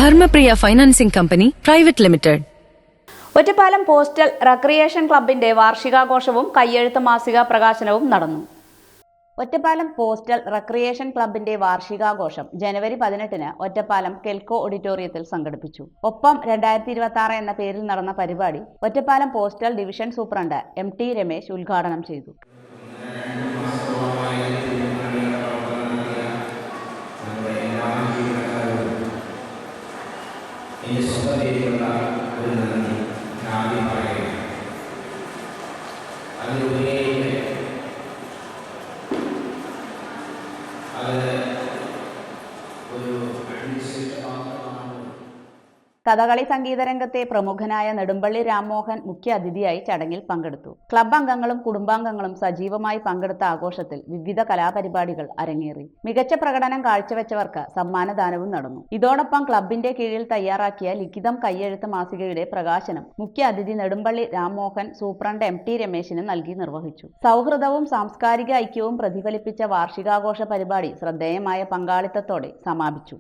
Dharmapriya financing company private limited. Ottapalam postal recreation ക്ലബിന്റെ വാർഷികാഘോഷവും കയ്യെഴുത്ത് മാസിക പ്രകാശനവും നടന്നു. ഒറ്റപ്പാലം പോസ്റ്റൽ റെക്രിയേഷൻ ക്ലബിന്റെ വാർഷികാഘോഷം ജനുവരി 18-ന് ഒറ്റപ്പാലം കെൽക്കോ ഓഡിറ്റോറിയത്തിൽ സംഘടിപ്പിച്ചു. ഒപ്പം 2026 എന്ന പേരിൽ നടന്ന പരിപാടി Ottapalam postal division superintendent MT Ramesh ഉദ്ഘാടനം ചെയ്തു. കഥകളി സംഗീത രംഗത്തെ പ്രമുഖനായ നെടുമ്പള്ളി രാംമോഹൻ മുഖ്യ അതിഥിയായി ചടങ്ങിൽ പങ്കെടുത്തു. ക്ലബ് അംഗങ്ങളും കുടുംബാംഗങ്ങളും സജീവമായി പങ്കെടുത്ത ആഘോഷത്തിൽ വിവിധ കലാപരിപാടികൾ അരങ്ങേറി. മികച്ച പ്രകടനം കാഴ്ചവെച്ചവർക്ക് സമ്മാനദാനവും നടന്നു. ഇതോടൊപ്പം ക്ലബിന്റെ കീഴിൽ തയ്യാറാക്കിയ ലിഖിതം കയ്യെഴുത്ത് മാസികയുടെ പ്രകാശനം മുഖ്യ അതിഥി നെടുമ്പള്ളി രാംമോഹൻ സൂപ്രണ്ട് MT രമേശിന് നൽകി നിർവഹിച്ചു. സൗഹൃദവും സാംസ്കാരിക ഐക്യവും പ്രതിഫലിപ്പിച്ച വാർഷികാഘോഷ പരിപാടി ശ്രദ്ധേയമായ പങ്കാളിത്തത്തോടെ സമാപിച്ചു.